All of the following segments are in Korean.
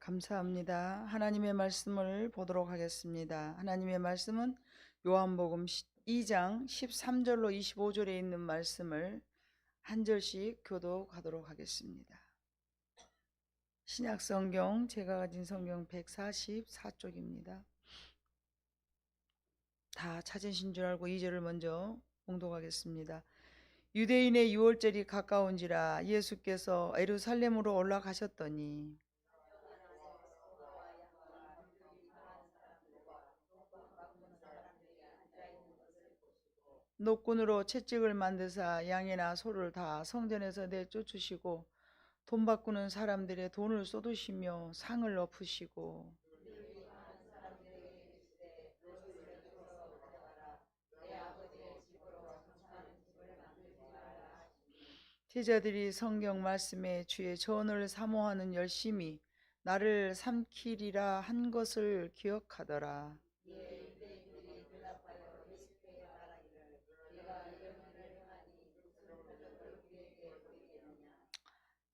감사합니다. 하나님의 말씀을 보도록 하겠습니다. 하나님의 말씀은 요한복음 2장 13절로 25절에 있는 말씀을 한 절씩 교독하도록 하겠습니다. 신약성경 제가 가진 성경 144쪽입니다. 다 찾으신 줄 알고 2절을 먼저 봉독하겠습니다. 유대인의 유월절이 가까운지라 예수께서 예루살렘으로 올라가셨더니 노끈으로 채찍을 만드사 양이나 소를 다 성전에서 내쫓으시고 돈 바꾸는 사람들의 돈을 쏟으시며 상을 엎으시고 제자들이 성경 말씀에 주의 전을 사모하는 열심히 나를 삼키리라 한 것을 기억하더라.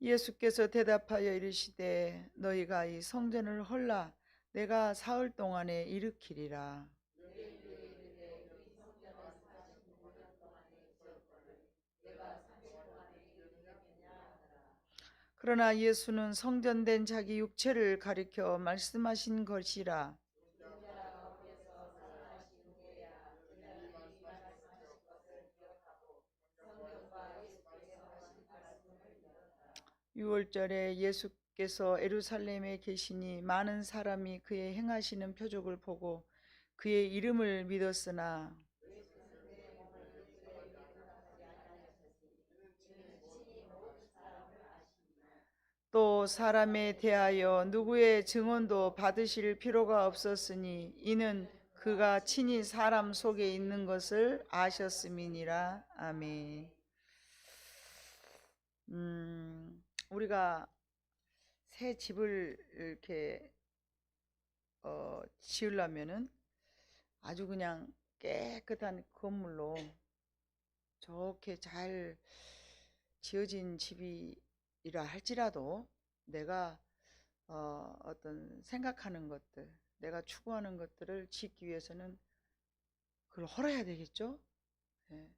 예수께서 대답하여 이르시되 너희가 이 성전을 헐라 내가 사흘 동안에 일으키리라. 그러나 예수는 성전된 자기 육체를 가리켜 말씀하신 것이라. 유월절에 예수께서 예루살렘에 계시니 많은 사람이 그의 행하시는 표적을 보고 그의 이름을 믿었으나 또 사람에 대하여 누구의 증언도 받으실 필요가 없었으니 이는 그가 친히 사람 속에 있는 것을 아셨음이니라. 아멘. 우리가 새 집을 이렇게 지으려면은 아주 그냥 깨끗한 건물로 좋게 잘 지어진 집이라 할지라도 내가 어떤 생각하는 것들, 내가 추구하는 것들을 짓기 위해서는 그걸 헐어야 되겠죠. 예.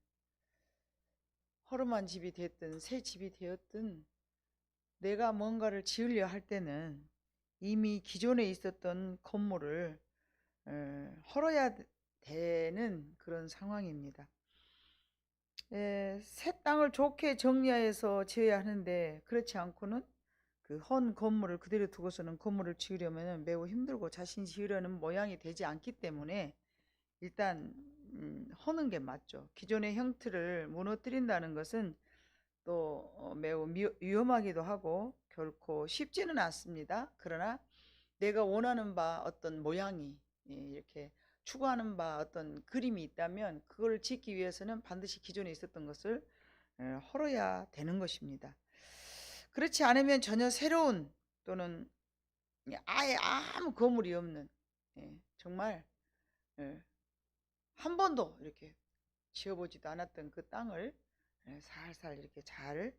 허름한 집이 됐든 새 집이 되었든 내가 뭔가를 지으려 할 때는 이미 기존에 있었던 건물을 헐어야 되는 그런 상황입니다. 새 땅을 좋게 정리해서 지어야 하는데 그렇지 않고는 그 헌 건물을 그대로 두고서는 건물을 지으려면 매우 힘들고 자신이 지으려는 모양이 되지 않기 때문에 일단 허는 게 맞죠. 기존의 형태를 무너뜨린다는 것은 또 매우 위험하기도 하고 결코 쉽지는 않습니다. 그러나 내가 원하는 바 어떤 모양이 이렇게 추구하는 바 어떤 그림이 있다면 그걸 짓기 위해서는 반드시 기존에 있었던 것을 헐어야 되는 것입니다. 그렇지 않으면 전혀 새로운 또는 아예 아무 건물이 없는 정말 한 번도 이렇게 지어보지도 않았던 그 땅을 살살 이렇게 잘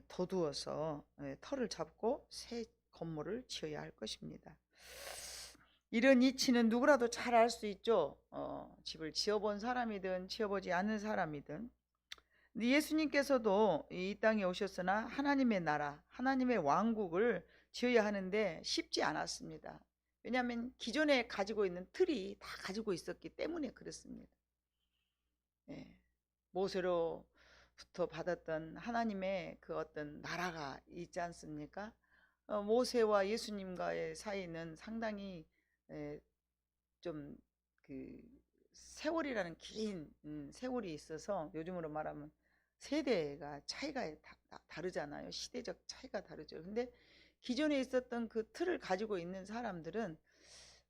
더두어서 터를 잡고 새 건물을 지어야 할 것입니다. 이런 이치는 누구라도 잘 알 수 있죠. 집을 지어본 사람이든 지어보지 않은 사람이든. 예수님께서도 이 땅에 오셨으나 하나님의 나라, 하나님의 왕국을 지어야 하는데 쉽지 않았습니다. 왜냐하면 기존에 가지고 있는 틀이 다 가지고 있었기 때문에 그렇습니다. 모세로부터 받았던 하나님의 그 어떤 나라가 있지 않습니까? 모세와 예수님과의 사이는 상당히 좀 그 세월이라는 긴 세월이 있어서 요즘으로 말하면 세대가 차이가 다르잖아요. 시대적 차이가 다르죠. 근데 기존에 있었던 그 틀을 가지고 있는 사람들은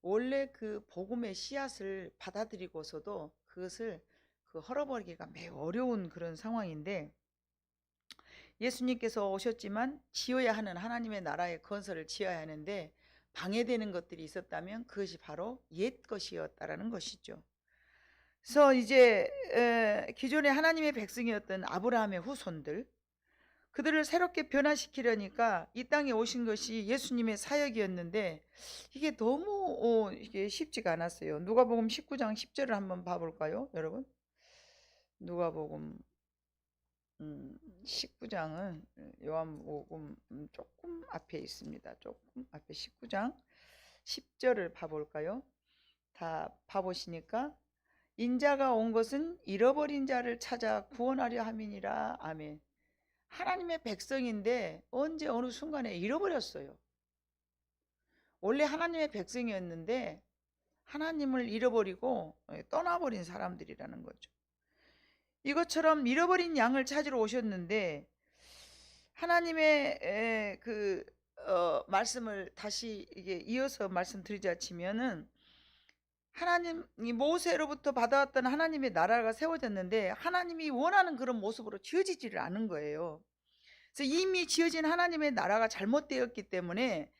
원래 그 복음의 씨앗을 받아들이고서도 그것을 헐어버리기가 매우 어려운 그런 상황인데 예수님께서 오셨지만 지어야 하는 하나님의 나라의 건설을 지어야 하는데 방해되는 것들이 있었다면 그것이 바로 옛 것이었다라는 것이죠. 그래서 이제 기존의 하나님의 백성이었던 아브라함의 후손들, 그들을 새롭게 변화시키려니까 이 땅에 오신 것이 예수님의 사역이었는데 이게 너무 이게 쉽지가 않았어요. 누가복음 19장 10절을 한번 봐볼까요, 여러분? 누가복음 19장은 요한복음 조금 앞에 있습니다. 조금 앞에 19장 10절을 봐볼까요? 다 봐보시니까 인자가 온 것은 잃어버린 자를 찾아 구원하려 함이니라. 아멘. 하나님의 백성인데 언제 어느 순간에 잃어버렸어요. 원래 하나님의 백성이었는데 하나님을 잃어버리고 떠나버린 사람들이라는 거죠. 이것처럼 잃어버린 양을 찾으러 오셨는데 하나님의 말씀을 다시 이게 이어서 말씀드리자 치면은 하나님이 모세로부터 받아왔던 하나님의 나라가 세워졌는데 하나님이 원하는 그런 모습으로 지어지지를 않은 거예요. 그래서 이미 지어진 하나님의 나라가 잘못되었기 때문에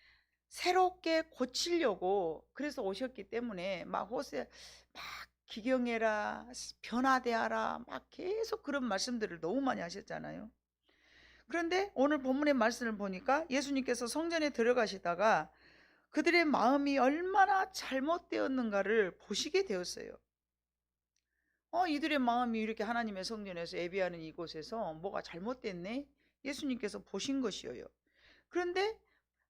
새롭게 고치려고 그래서 오셨기 때문에 막 호세 막 기경해라, 변화되어라, 막 계속 그런 말씀들을 너무 많이 하셨잖아요. 그런데 오늘 본문의 말씀을 보니까 예수님께서 성전에 들어가시다가 그들의 마음이 얼마나 잘못되었는가를 보시게 되었어요. 이들의 마음이 이렇게 하나님의 성전에서 예배하는 이곳에서 뭐가 잘못됐네? 예수님께서 보신 것이에요. 그런데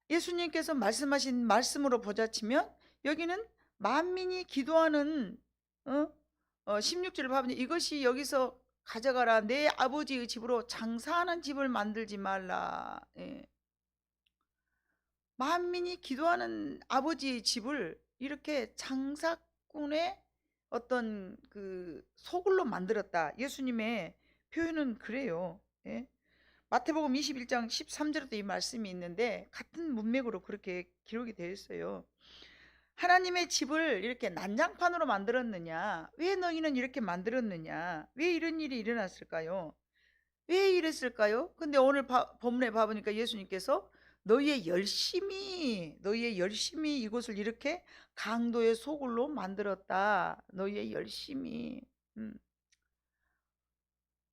예수님께서 말씀하신 말씀으로 보자치면 여기는 만민이 기도하는 16절을 보면 이것이 여기서 가져가라. 내 아버지의 집으로 장사하는 집을 만들지 말라. 예. 만민이 기도하는 아버지의 집을 이렇게 장사꾼의 어떤 그 소굴로 만들었다. 예수님의 표현은 그래요. 예? 마태복음 21장 13절에도 이 말씀이 있는데 같은 문맥으로 그렇게 기록이 되어 있어요. 하나님의 집을 이렇게 난장판으로 만들었느냐? 왜 너희는 이렇게 만들었느냐? 왜 이런 일이 일어났을까요? 왜 이랬을까요? 근데 오늘 본문에 봐보니까 예수님께서 너희의 열심이 이곳을 이렇게 강도의 소굴로 만들었다. 너희의 열심이.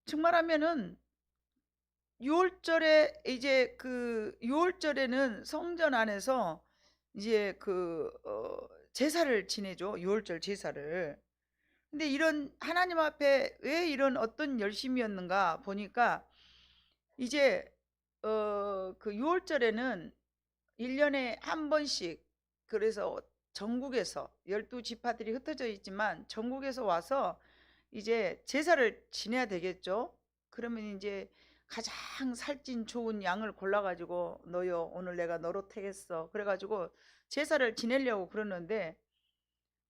정말하면은 6월절에 이제 그 6월절에는 성전 안에서 이제 제사를 지내죠. 6월절 제사를. 근데 이런 하나님 앞에 왜 이런 어떤 열심이었는가 보니까 이제 그 6월절에는 1년에 한 번씩 그래서 전국에서 12지파들이 흩어져 있지만 전국에서 와서 이제 제사를 지내야 되겠죠. 그러면 이제 가장 살찐 좋은 양을 골라가지고 너요 오늘 내가 너로 택했어. 그래가지고 제사를 지내려고 그러는데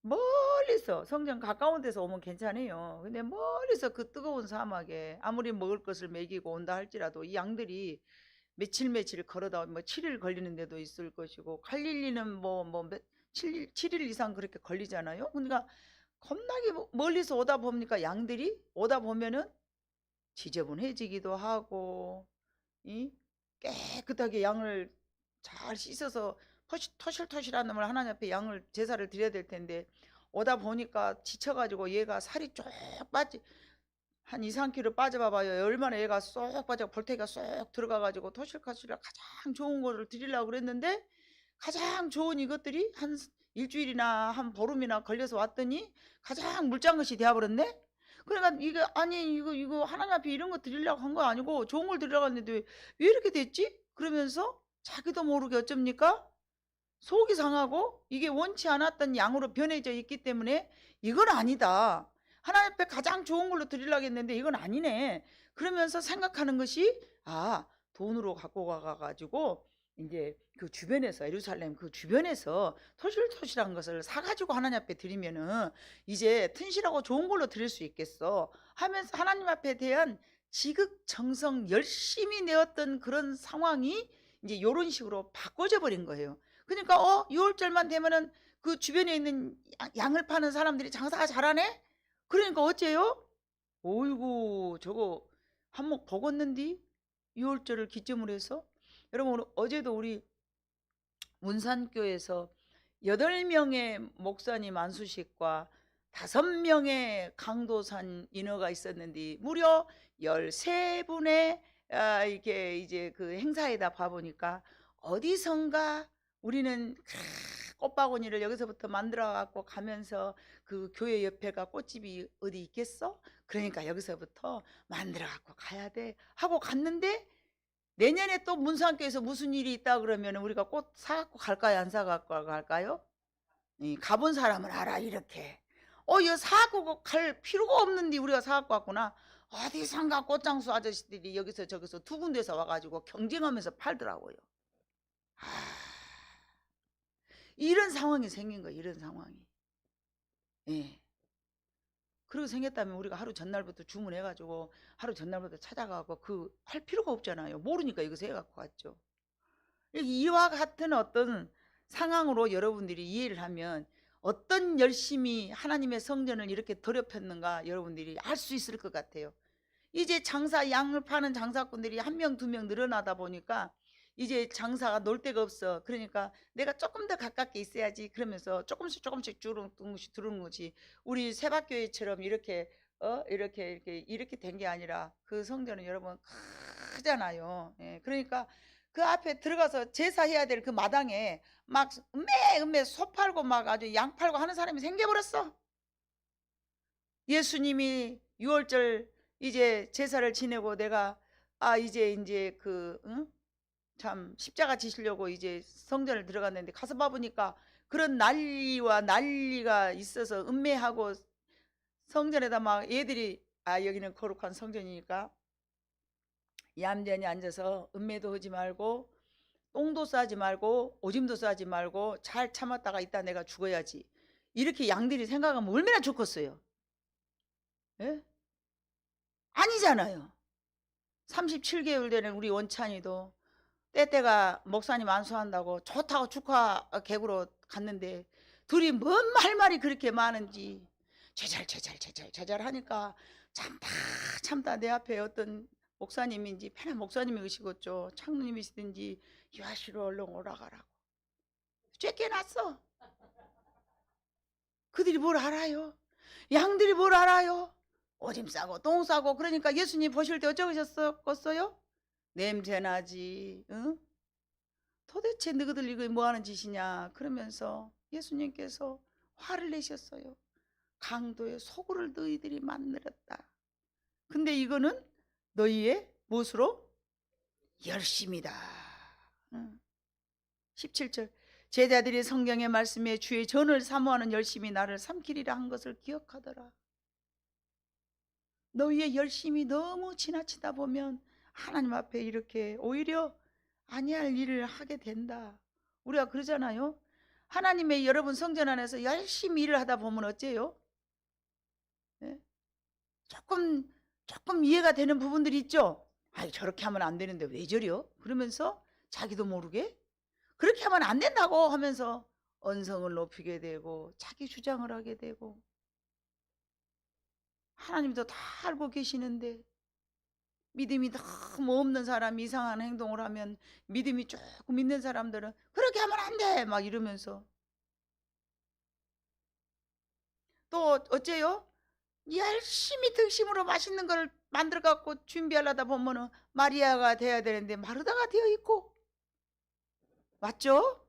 멀리서 성전 가까운 데서 오면 괜찮아요. 근데 멀리서 그 뜨거운 사막에 아무리 먹을 것을 먹이고 온다 할지라도 이 양들이 며칠 걸어다 뭐 7일 걸리는 데도 있을 것이고 갈릴리는 뭐 7일 이상 그렇게 걸리잖아요. 그러니까 겁나게 멀리서 오다 보니까 양들이 오다 보면은 지저분해지기도 하고 깨끗하게 양을 잘 씻어서 토실토실한 놈을 하나님 앞에 양을 제사를 드려야 될 텐데 오다 보니까 지쳐가지고 얘가 살이 쭉 빠지 한 2, 3kg 빠져봐봐요. 얼마나 얘가 쏙 빠져 볼태기가 쏙 들어가가지고 토실토실한 가장 좋은 거를 드리려고 그랬는데 가장 좋은 이것들이 한 일주일이나 한 보름이나 걸려서 왔더니 가장 물짠 것이 되어버렸네. 그러니까 이거 아니 이거 하나님 앞에 이런 거 드리려고 한 거 아니고 좋은 걸 드리려고 했는데 왜 이렇게 됐지? 그러면서 자기도 모르게 어쩝니까? 속이 상하고 이게 원치 않았던 양으로 변해져 있기 때문에 이건 아니다. 하나님 앞에 가장 좋은 걸로 드리려고 했는데 이건 아니네. 그러면서 생각하는 것이 돈으로 갖고 가가지고 이제 그 주변에서 예루살렘 그 주변에서 토실토실한 것을 사가지고 하나님 앞에 드리면은 이제 튼실하고 좋은 걸로 드릴 수 있겠어 하면서 하나님 앞에 대한 지극정성 열심히 내었던 그런 상황이 이제 이런 식으로 바꿔져 버린 거예요. 그러니까 6월절만 되면은 그 주변에 있는 양을 파는 사람들이 장사가 잘하네? 그러니까 어째요? 어이구 저거 한몫 먹었는디? 6월절을 기점으로 해서 여러분 어제도 우리 문산교에서 8명의 목사님 안수식과 5명의 강도산 인허가 있었는데 무려 13분의 이렇게 이제 그 행사에다 봐보니까 어디선가 우리는 꽃바구니를 여기서부터 만들어 갖고 가면서 그 교회 옆에가 꽃집이 어디 있겠어? 그러니까 여기서부터 만들어 갖고 가야 돼 하고 갔는데, 내년에 또 문상교에서 무슨 일이 있다 그러면 우리가 꽃 사갖고 갈까요? 안 사갖고 갈까요? 가본 사람은 알아. 이렇게 이거 사갖고 갈 필요가 없는데 우리가 사갖고 왔구나. 어디선가 꽃장수 아저씨들이 여기서 저기서 두 군데서 와가지고 경쟁하면서 팔더라고요. 이런 상황이 생긴 거예요. 이런 상황이. 예. 그리고 생겼다면 우리가 하루 전날부터 주문해가지고 하루 전날부터 찾아가고 할 필요가 없잖아요. 모르니까 여기서 해갖고 왔죠. 이와 같은 어떤 상황으로 여러분들이 이해를 하면 어떤 열심히 하나님의 성전을 이렇게 더럽혔는가 여러분들이 알 수 있을 것 같아요. 이제 양을 파는 장사꾼들이 한 명, 두 명 늘어나다 보니까 이제 장사가 놀 데가 없어. 그러니까 내가 조금 더 가깝게 있어야지 그러면서 조금씩 들어오는 거지. 우리 세박교회처럼 이렇게 이렇게 된 게 아니라 그 성전은 여러분 크잖아요. 예, 그러니까 그 앞에 들어가서 제사해야 될 그 마당에 막 음매 소 팔고 막 아주 양 팔고 하는 사람이 생겨버렸어. 예수님이 6월절 이제 제사를 지내고 내가 이제 참 십자가 지시려고 이제 성전을 들어갔는데 가서 봐보니까 그런 난리가 있어서 음매하고 성전에다 막 얘들이 여기는 거룩한 성전이니까 얌전히 앉아서 음매도 하지 말고 똥도 싸지 말고 오줌도 싸지 말고 잘 참았다가 이따 내가 죽어야지, 이렇게 양들이 생각하면 얼마나 좋겠어요. 예? 아니잖아요. 37개월 되는 우리 원찬이도 때때가 목사님 안수한다고 좋다고 축하 객으로 갔는데 둘이 뭔 할 말이 그렇게 많은지 제잘 하니까 참다 내 앞에 어떤 목사님인지 편한 목사님이시겠죠. 창누님이시든지 유아시로 얼른 오라가라고 쬐껴놨어. 그들이 뭘 알아요? 양들이 뭘 알아요? 오줌 싸고 똥 싸고. 그러니까 예수님 보실 때 어쩌겠어요? 냄새나지. 응? 도대체 너희들 이거 뭐하는 짓이냐 그러면서 예수님께서 화를 내셨어요. 강도의 소굴을 너희들이 만들었다. 근데 이거는 너희의 무엇으로? 열심이다. 17절 제자들이 성경의 말씀에 주의 전을 사모하는 열심이 나를 삼키리라 한 것을 기억하더라. 너희의 열심이 너무 지나치다 보면 하나님 앞에 이렇게 오히려 아니할 일을 하게 된다. 우리가 그러잖아요. 하나님의 여러분 성전 안에서 열심히 일을 하다 보면 어째요? 네? 조금 이해가 되는 부분들이 있죠. 저렇게 하면 안 되는데 왜 저려? 그러면서 자기도 모르게 그렇게 하면 안 된다고 하면서 언성을 높이게 되고 자기 주장을 하게 되고, 하나님도 다 알고 계시는데 믿음이 너무 없는 사람이 이상한 행동을 하면 믿음이 조금 있는 사람들은 그렇게 하면 안 돼 막 이러면서 또 어째요? 열심히 등심으로 맛있는 걸 만들어 갖고 준비하려다 보면은 마리아가 돼야 되는데 마르다가 되어 있고, 맞죠?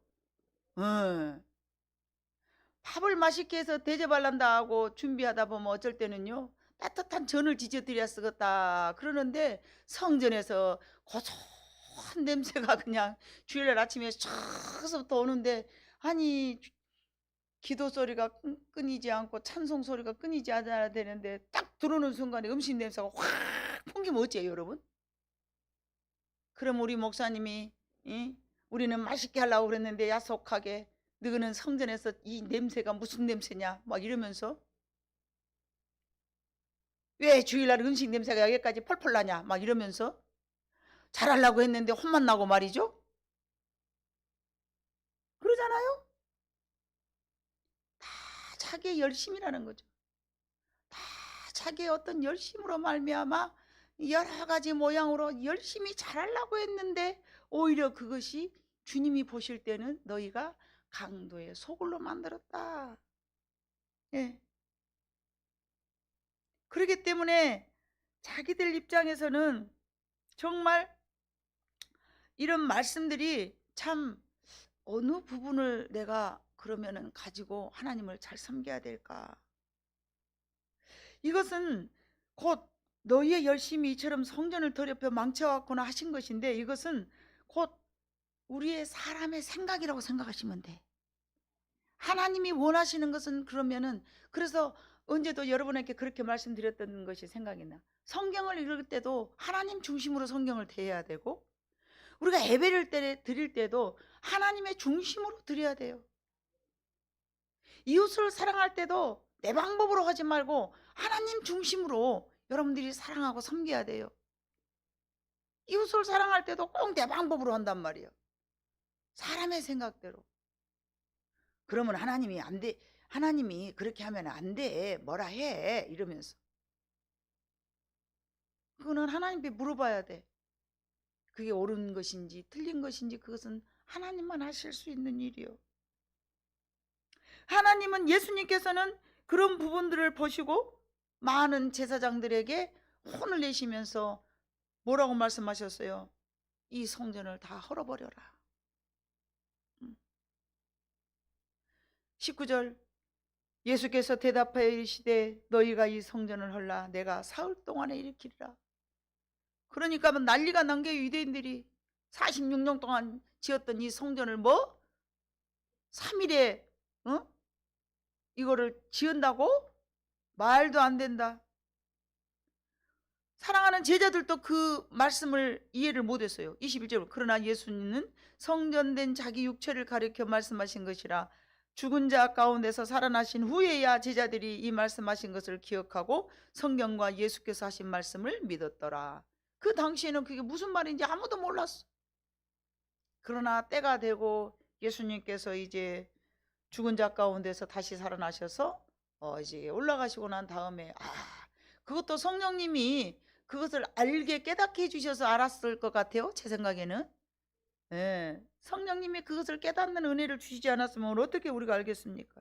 밥을 맛있게 해서 대접하란다 하고 준비하다 보면 어쩔 때는요 따뜻한 전을 지져드려 쓰겠다 그러는데 성전에서 고소한 냄새가 그냥 주일날 아침에 쫙서부터 오는데, 아니 기도 소리가 끊이지 않고 찬송 소리가 끊이지 않아야 되는데 딱 들어오는 순간에 음식 냄새가 확 풍기면 어째요 여러분? 그럼 우리 목사님이 우리는 맛있게 하려고 그랬는데 야속하게 너희는 성전에서 이 냄새가 무슨 냄새냐 막 이러면서 왜 주일날 음식 냄새가 여기까지 펄펄 나냐 막 이러면서 잘하려고 했는데 혼만 나고 말이죠. 그러잖아요. 다 자기의 열심이라는 거죠. 다 자기의 어떤 열심으로 말미암아 여러 가지 모양으로 열심히 잘하려고 했는데 오히려 그것이 주님이 보실 때는 너희가 강도의 소굴로 만들었다. 예. 그렇기 때문에 자기들 입장에서는 정말 이런 말씀들이 참 어느 부분을 내가 그러면은 가지고 하나님을 잘 섬겨야 될까? 이것은 곧 너희의 열심히 이처럼 성전을 더럽혀 망쳐왔거나 하신 것인데, 이것은 곧 우리의 사람의 생각이라고 생각하시면 돼. 하나님이 원하시는 것은 그러면은, 그래서 언제도 여러분에게 그렇게 말씀드렸던 것이 생각이 나. 성경을 읽을 때도 하나님 중심으로 성경을 대해야 되고, 우리가 예배를 드릴 때도 하나님의 중심으로 드려야 돼요. 이웃을 사랑할 때도 내 방법으로 하지 말고 하나님 중심으로 여러분들이 사랑하고 섬겨야 돼요. 이웃을 사랑할 때도 꼭 내 방법으로 한단 말이에요. 사람의 생각대로. 그러면 하나님이 안 돼. 하나님이 그렇게 하면 안 돼. 뭐라 해. 이러면서. 그거는 하나님께 물어봐야 돼. 그게 옳은 것인지 틀린 것인지 그것은 하나님만 하실 수 있는 일이요. 하나님은, 예수님께서는 그런 부분들을 보시고 많은 제사장들에게 혼을 내시면서 뭐라고 말씀하셨어요? 이 성전을 다 헐어버려라. 19절, 예수께서 대답하여 이르시되 너희가 이 성전을 헐라 내가 사흘 동안에 일으키리라. 그러니까 난리가 난 게, 유대인들이 46년 동안 지었던 이 성전을 3일에 이거를 지은다고? 말도 안 된다. 사랑하는 제자들도 그 말씀을 이해를 못했어요. 21절, 그러나 예수님은 성전된 자기 육체를 가리켜 말씀하신 것이라 죽은 자 가운데서 살아나신 후에야 제자들이 이 말씀하신 것을 기억하고 성경과 예수께서 하신 말씀을 믿었더라. 그 당시에는 그게 무슨 말인지 아무도 몰랐어. 그러나 때가 되고 예수님께서 이제 죽은 자 가운데서 다시 살아나셔서 이제 올라가시고 난 다음에 그것도 성령님이 그것을 알게 깨닫게 해주셔서 알았을 것 같아요. 제 생각에는. 예, 성령님이 그것을 깨닫는 은혜를 주시지 않았으면 어떻게 우리가 알겠습니까?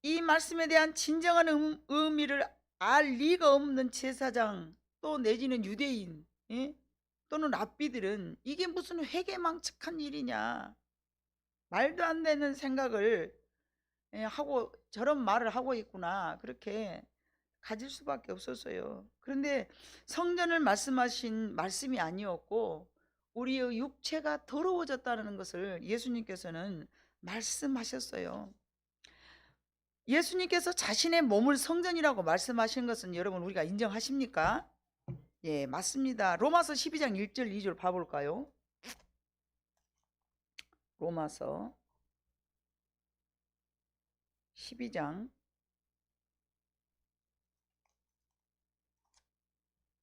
이 말씀에 대한 진정한 의미를 알 리가 없는 제사장, 또 내지는 유대인, 또는 랍비들은 이게 무슨 회개망측한 일이냐, 말도 안 되는 생각을 하고 저런 말을 하고 있구나, 그렇게 가질 수밖에 없었어요. 그런데 성전을 말씀하신 말씀이 아니었고 우리의 육체가 더러워졌다는 것을 예수님께서는 말씀하셨어요. 예수님께서 자신의 몸을 성전이라고 말씀하신 것은 여러분 우리가 인정하십니까? 예, 맞습니다. 로마서 12장 1절 2절 봐볼까요? 로마서 12장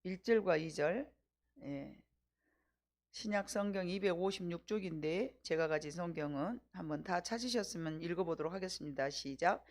1절과 2절. 예. 신약 성경 256쪽인데 제가 가진 성경은 한번 다 찾으셨으면 읽어보도록 하겠습니다. 시작.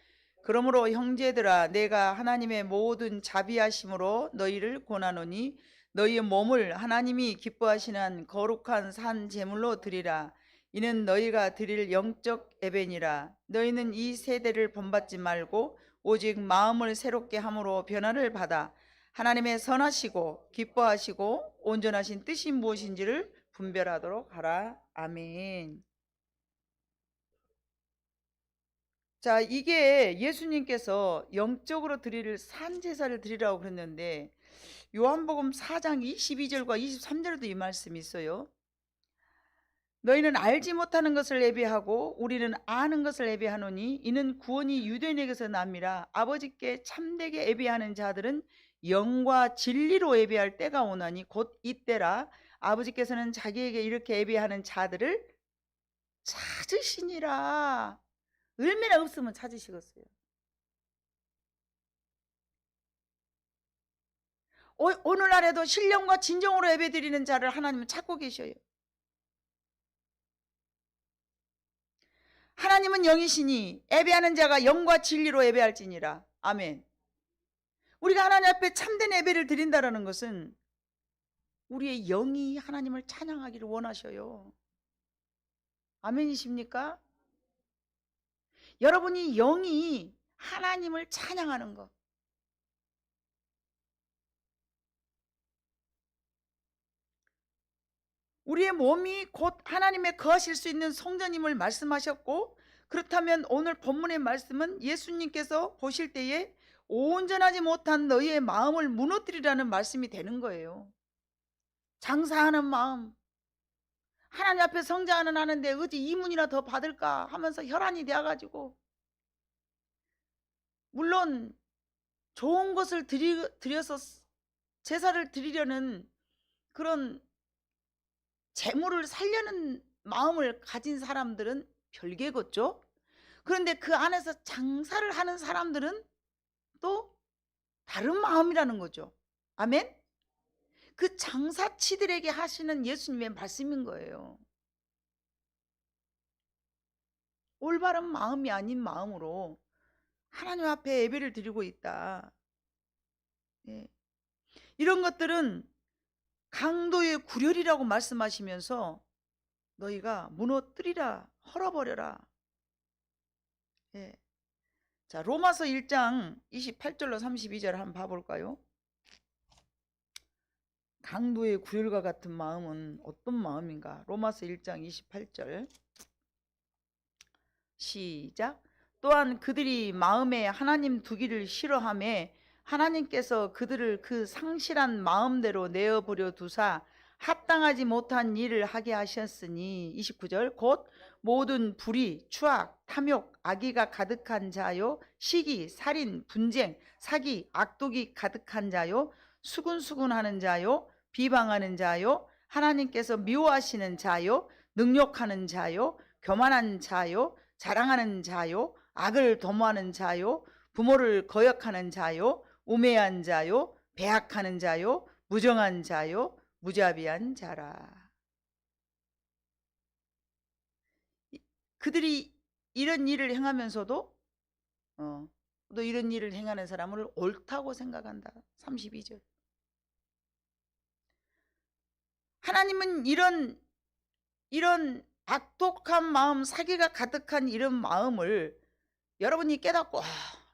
그러므로 형제들아, 내가 하나님의 모든 자비하심으로 너희를 권하노니 너희의 몸을 하나님이 기뻐하시는 거룩한 산 제물로 드리라. 이는 너희가 드릴 영적 예배니라. 너희는 이 세대를 본받지 말고 오직 마음을 새롭게 함으로 변화를 받아 하나님의 선하시고 기뻐하시고 온전하신 뜻이 무엇인지를 분별하도록 하라. 아멘. 자, 이게 예수님께서 영적으로 드릴 산제사를 드리라고 그랬는데 요한복음 4장 22절과 23절에도 이 말씀이 있어요. 너희는 알지 못하는 것을 예배하고 우리는 아는 것을 예배하노니 이는 구원이 유대인에게서 남이라. 아버지께 참되게 예배하는 자들은 영과 진리로 예배할 때가 오나니 곧 이때라. 아버지께서는 자기에게 이렇게 예배하는 자들을 찾으시니라. 얼마나 없으면 찾으시겠어요. 오늘날에도 신령과 진정으로 예배드리는 자를 하나님은 찾고 계셔요. 하나님은 영이시니 예배하는 자가 영과 진리로 예배할지니라. 아멘. 우리가 하나님 앞에 참된 예배를 드린다는 것은 우리의 영이 하나님을 찬양하기를 원하셔요. 아멘이십니까? 여러분이 영이 하나님을 찬양하는 것, 우리의 몸이 곧 하나님의 거하실 수 있는 성전임을 말씀하셨고, 그렇다면 오늘 본문의 말씀은 예수님께서 보실 때에 온전하지 못한 너희의 마음을 무너뜨리라는 말씀이 되는 거예요. 장사하는 마음, 하나님 앞에 성장은 하는데 어디 이문이나 더 받을까 하면서 혈안이 되어가지고, 물론 좋은 것을 드려서 제사를 드리려는 그런 재물을 살려는 마음을 가진 사람들은 별개겠죠. 그런데 그 안에서 장사를 하는 사람들은 또 다른 마음이라는 거죠. 아멘. 그 장사치들에게 하시는 예수님의 말씀인 거예요. 올바른 마음이 아닌 마음으로 하나님 앞에 예배를 드리고 있다. 예. 이런 것들은 강도의 구렬이라고 말씀하시면서 너희가 무너뜨리라, 헐어버려라. 예. 자, 로마서 1장 28절로 32절 한번 봐볼까요? 강도의 구혈과 같은 마음은 어떤 마음인가? 로마서 1장 28절 시작. 또한 그들이 마음에 하나님 두기를 싫어하매 하나님께서 그들을 그 상실한 마음대로 내어버려 두사 합당하지 못한 일을 하게 하셨으니 29절 곧 모든 불의, 추악, 탐욕, 악의가 가득한 자요 시기, 살인, 분쟁, 사기, 악독이 가득한 자요 수군수군하는 자요 비방하는 자요 하나님께서 미워하시는 자요 능욕하는 자요 교만한 자요 자랑하는 자요 악을 도모하는 자요 부모를 거역하는 자요 우매한 자요 배악하는 자요 무정한 자요 무자비한 자라. 그들이 이런 일을 행하면서도 또 이런 일을 행하는 사람을 옳다고 생각한다. 32절. 하나님은 이런 악독한 마음, 사기가 가득한 이런 마음을 여러분이 깨닫고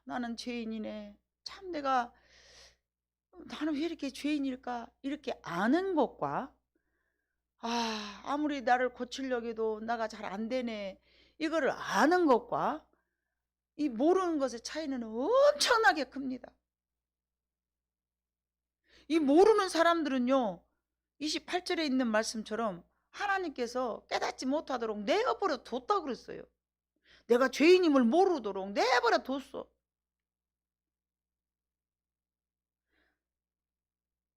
나는 죄인이네. 참 나는 왜 이렇게 죄인일까? 이렇게 아는 것과 아무리 나를 고치려고 해도 나가 잘 안 되네. 이거를 아는 것과 이 모르는 것의 차이는 엄청나게 큽니다. 이 모르는 사람들은요. 28절에 있는 말씀처럼 하나님께서 깨닫지 못하도록 내버려 뒀다 그랬어요. 내가 죄인임을 모르도록 내버려 뒀어.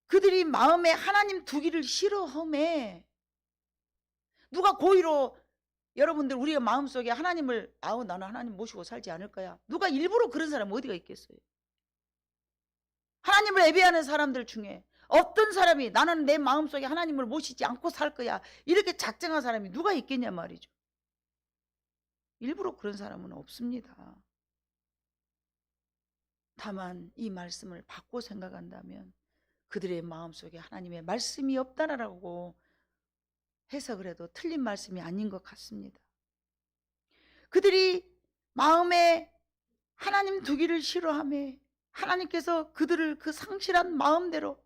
그들이 마음에 하나님 두기를 싫어하매 누가 고의로 여러분들 우리의 마음속에 하나님을 나는 하나님 모시고 살지 않을 거야. 누가 일부러 그런 사람 어디가 있겠어요. 하나님을 예배하는 사람들 중에 어떤 사람이 나는 내 마음속에 하나님을 모시지 않고 살 거야 이렇게 작정한 사람이 누가 있겠냐 말이죠. 일부러 그런 사람은 없습니다. 다만 이 말씀을 바꿔 생각한다면 그들의 마음속에 하나님의 말씀이 없다라고 해석을 해도 틀린 말씀이 아닌 것 같습니다. 그들이 마음에 하나님 두기를 싫어하며 하나님께서 그들을 그 상실한 마음대로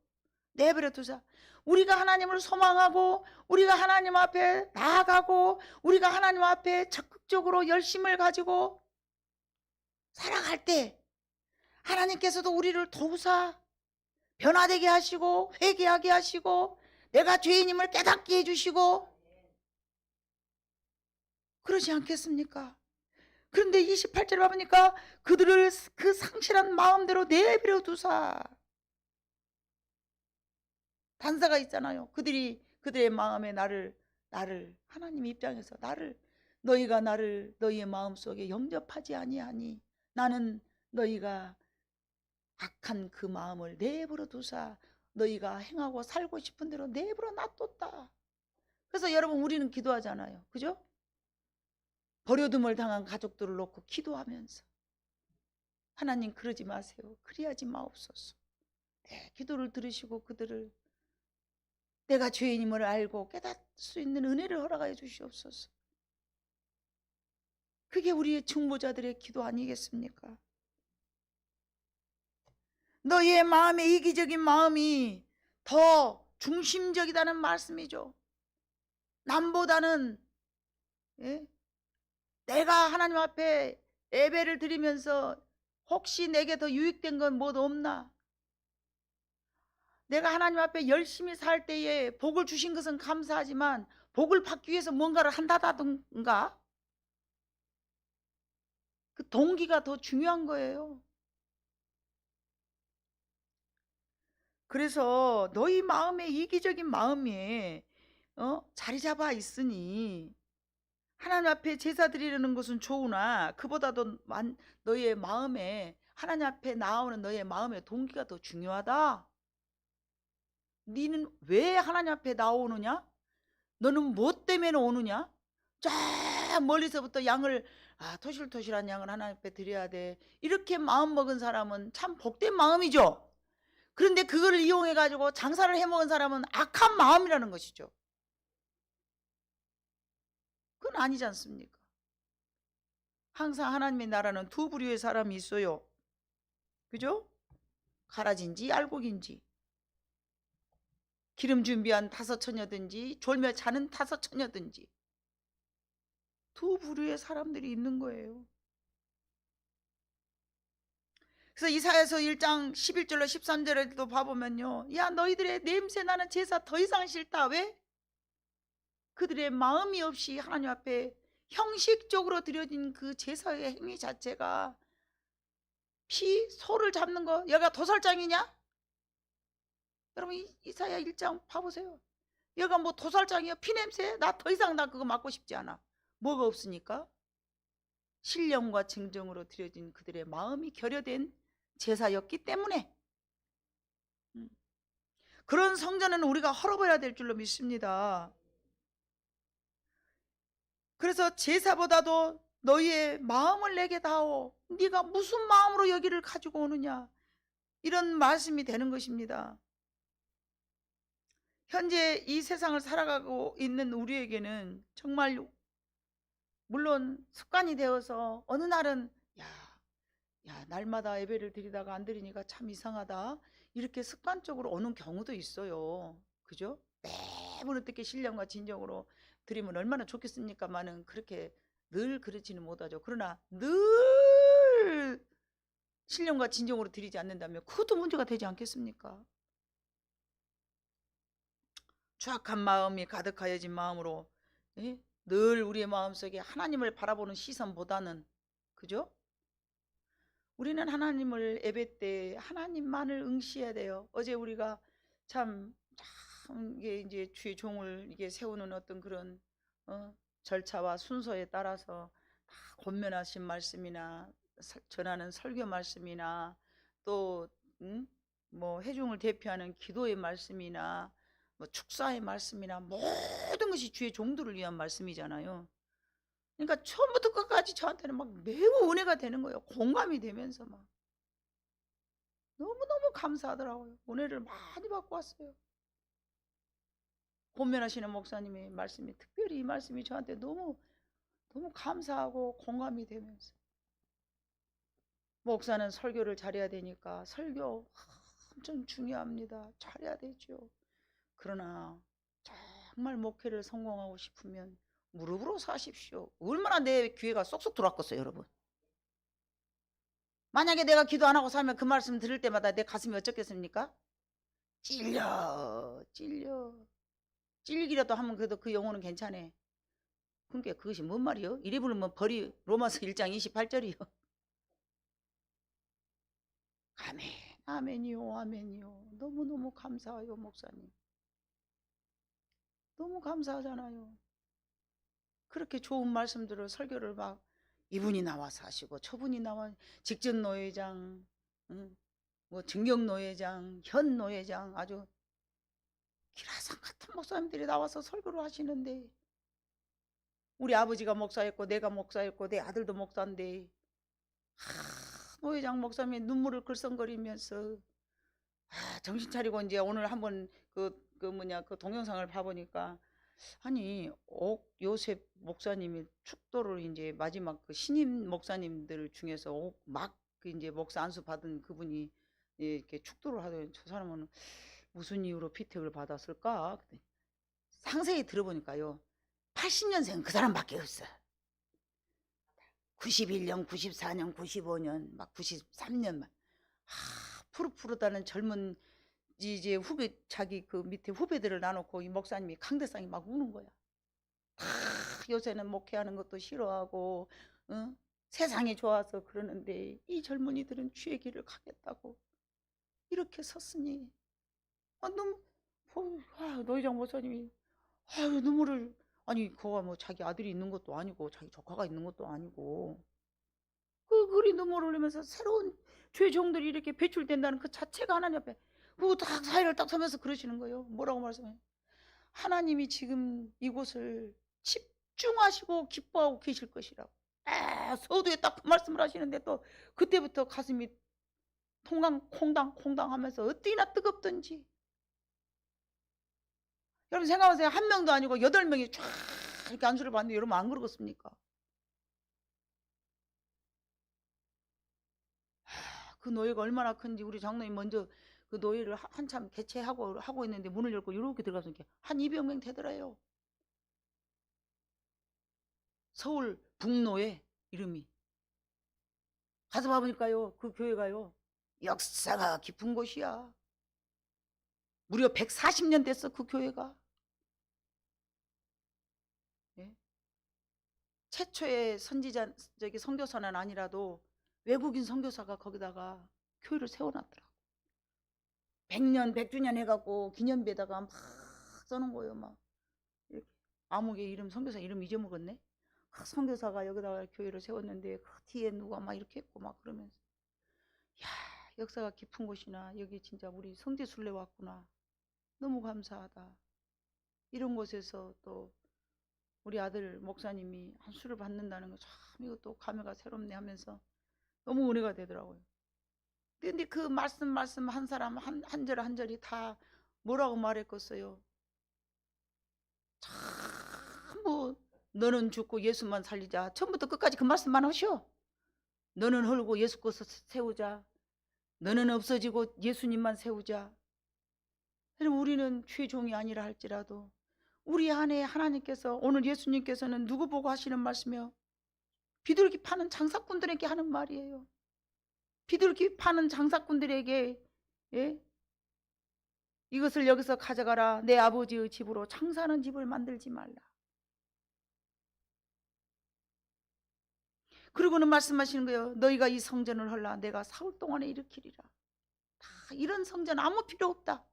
내버려 두자. 우리가 하나님을 소망하고 우리가 하나님 앞에 나아가고 우리가 하나님 앞에 적극적으로 열심을 가지고 살아갈 때 하나님께서도 우리를 도우사 변화되게 하시고 회개하게 하시고 내가 죄인임을 깨닫게 해주시고 그러지 않겠습니까? 그런데 28절 보니까 그들을 그 상실한 마음대로 내버려 두사. 단서가 있잖아요. 그들의 마음에 나를 하나님 입장에서 너희가 나를 너희의 마음속에 영접하지 아니하니 나는 너희가 악한 그 마음을 내버려 두사 너희가 행하고 살고 싶은 대로 내버려 놔뒀다. 그래서 여러분 우리는 기도하잖아요. 그죠? 버려둠을 당한 가족들을 놓고 기도하면서 하나님 그러지 마세요. 그리하지 마옵소서. 내 기도를 들으시고 그들을 내가 죄인임을 알고 깨닫을 수 있는 은혜를 허락하여 주시옵소서. 그게 우리의 중보자들의 기도 아니겠습니까? 너희의 마음의 이기적인 마음이 더 중심적이다는 말씀이죠. 남보다는 예? 내가 하나님 앞에 예배를 드리면서 혹시 내게 더 유익된 건 뭐 없나? 내가 하나님 앞에 열심히 살 때에 복을 주신 것은 감사하지만 복을 받기 위해서 뭔가를 한다던가 그 동기가 더 중요한 거예요. 그래서 너희 마음에 이기적인 마음이 자리 잡아 있으니 하나님 앞에 제사 드리려는 것은 좋으나 그보다도 너의 마음에 하나님 앞에 나오는 너의 마음의 동기가 더 중요하다. 너는 왜 하나님 앞에 나오느냐? 너는 무엇 때문에 오느냐? 쫙 멀리서부터 양을 토실토실한 양을 하나님 앞에 드려야 돼. 이렇게 마음 먹은 사람은 참 복된 마음이죠. 그런데 그걸 이용해 가지고 장사를 해먹은 사람은 악한 마음이라는 것이죠. 그건 아니지 않습니까? 항상 하나님의 나라는 두 부류의 사람이 있어요. 그죠? 가라진지 알곡인지, 기름 준비한 5처녀든지 졸며 자는 5처녀든지 두 부류의 사람들이 있는 거예요. 그래서 이사야서 1장 11절로 13절에도 봐보면요, 야 너희들의 냄새나는 제사 더 이상 싫다. 왜? 그들의 마음이 없이 하나님 앞에 형식적으로 드려진 그 제사의 행위 자체가 소를 잡는 거, 여기가 도살장이냐? 여러분 이사야 1장 봐보세요. 여기가 뭐 도살장이야? 피냄새? 나 더 이상 나 그거 맡고 싶지 않아. 뭐가 없으니까? 신령과 증정으로 드려진 그들의 마음이 결여된 제사였기 때문에 그런 성전은 우리가 헐어버려야 될 줄로 믿습니다. 그래서 제사보다도 너희의 마음을 내게 다오. 네가 무슨 마음으로 여기를 가지고 오느냐, 이런 말씀이 되는 것입니다. 현재 이 세상을 살아가고 있는 우리에게는 정말 물론 습관이 되어서 어느 날은 야 날마다 예배를 드리다가 안 드리니까 참 이상하다, 이렇게 습관적으로 오는 경우도 있어요. 그죠? 매번 어떻게 신령과 진정으로 드리면 얼마나 좋겠습니까만은 그렇게 늘 그렇지는 못하죠. 그러나 늘 신령과 진정으로 드리지 않는다면 그것도 문제가 되지 않겠습니까? 추악한 마음이 가득하여진 마음으로 늘 우리의 마음속에 하나님을 바라보는 시선보다는, 그죠? 우리는 하나님을 예배 때 하나님만을 응시해야 돼요. 어제 우리가 참 이게 이제 주의 종을 이게 세우는 어떤 그런 절차와 순서에 따라서 다 권면하신 말씀이나 전하는 설교 말씀이나 또 뭐 회중을 대표하는 기도의 말씀이나 뭐 축사의 말씀이나 모든 것이 주의 종들을 위한 말씀이잖아요. 그러니까 처음부터 끝까지 저한테는 막 매우 은혜가 되는 거예요. 공감이 되면서 막 너무너무 감사하더라고요. 은혜를 많이 받고 왔어요. 권면하시는 목사님의 말씀이, 특별히 이 말씀이 저한테 너무 감사하고 공감이 되면서, 목사는 설교를 잘해야 되니까 설교 엄청 중요합니다. 잘해야 되죠. 그러나 정말 목회를 성공하고 싶으면 무릎으로 사십시오. 얼마나 내 귀에가 쏙쏙 들어왔겠어요, 여러분. 만약에 내가 기도 안 하고 살면 그 말씀 들을 때마다 내 가슴이 어쩌겠습니까? 찔기라도 하면 그래도 그 영혼은 괜찮아. 그러니까 그것이 뭔 말이요? 이래 부르면 벌이 로마서 1장 28절이요. 아멘, 아멘이요, 아멘이요. 너무너무 감사해요, 목사님. 너무 감사하잖아요. 그렇게 좋은 말씀들을 설교를 막 이분이 나와서 하시고 저분이 나와, 직전 노회장, 뭐 증경 노회장, 현 노회장, 아주 기라상 같은 목사님들이 나와서 설교를 하시는데, 우리 아버지가 목사였고 내가 목사였고 내 아들도 목사인데 노회장 목사님이 눈물을 글썽거리면서 정신 차리고 이제 오늘 한번 그 동영상을 봐보니까, 아니 요셉 목사님이 축도를 이제 마지막 그 신임 목사님들 중에서 막 그 이제 목사 안수 받은 그분이 이렇게 축도를 하더니 저 사람은 무슨 이유로 피택을 받았을까? 상세히 들어보니까요, 80년생 그 사람밖에 없어. 91년, 94년, 95년, 막 93년 막 푸릇푸릇하는 젊은 이제 후배 자기 그 밑에 후배들을 나놓고 이 목사님이 강대상이 막 우는 거야. 다 요새는 목회하는 것도 싫어하고 세상이 좋아서 그러는데 이 젊은이들은 주의 길을 가겠다고 이렇게 섰으니 너무 노희장 목사님이 눈물을 아니 그가 뭐 자기 아들이 있는 것도 아니고 자기 조카가 있는 것도 아니고 그리 눈물을 흘리면서 새로운 주의 종들이 이렇게 배출된다는 그 자체가 하나님 앞에 딱 사회를 딱 서면서 그러시는 거예요. 뭐라고 말씀해요? 하나님이 지금 이곳을 집중하시고 기뻐하고 계실 것이라고. 서두에 딱 그 말씀을 하시는데 또 그때부터 가슴이 콩당 하면서 어디나 뜨겁던지. 여러분 생각하세요. 한 명도 아니고 8명이 쫙 이렇게 안수를 받는데 여러분 안 그러겠습니까? 그 노예가 얼마나 큰지 우리 장로님 먼저 그 노예를 한참 개최하고 있는데 문을 열고 이렇게 들어가서 이렇게 한 200명 되더라요. 서울 북노예 이름이. 가서 봐보니까요. 그 교회가요. 역사가 깊은 곳이야. 무려 140년 됐어 그 교회가. 예? 최초의 선지자 선교사는 아니라도 외국인 선교사가 거기다가 교회를 세워놨더라고. 100년 100주년 해갖고 기념비에다가 막 써놓은 거예요. 막 이렇게 아무개 이름 선교사 이름 잊어먹었네. 선교사가 여기다가 교회를 세웠는데 그 뒤에 누가 막 이렇게 했고 막 그러면서 야 역사가 깊은 곳이나 여기 진짜 우리 성지순례 왔구나. 너무 감사하다. 이런 곳에서 또 우리 아들 목사님이 한수를 받는다는 거 참 이것도 감회가 새롭네 하면서 너무 은혜가 되더라고요. 근데 그 말씀 한 사람 한 절 한 절이 다 뭐라고 말했겠어요? 전부 너는 죽고 예수만 살리자. 처음부터 끝까지 그 말씀만 하셔. 너는 헐고 예수 것을 세우자. 너는 없어지고 예수님만 세우자. 우리는 주의 종이 아니라 할지라도 우리 안에 하나님께서 오늘 예수님께서는 누구 보고 하시는 말씀이요? 비둘기 파는 장사꾼들에게 하는 말이에요. 비둘기 파는 장사꾼들에게 이것을 여기서 가져가라. 내 아버지의 집으로 장사하는 집을 만들지 말라. 그리고는 말씀하시는 거예요. 너희가 이 성전을 헐라. 내가 사흘 동안에 일으키리라. 다 이런 성전 아무 필요 없다.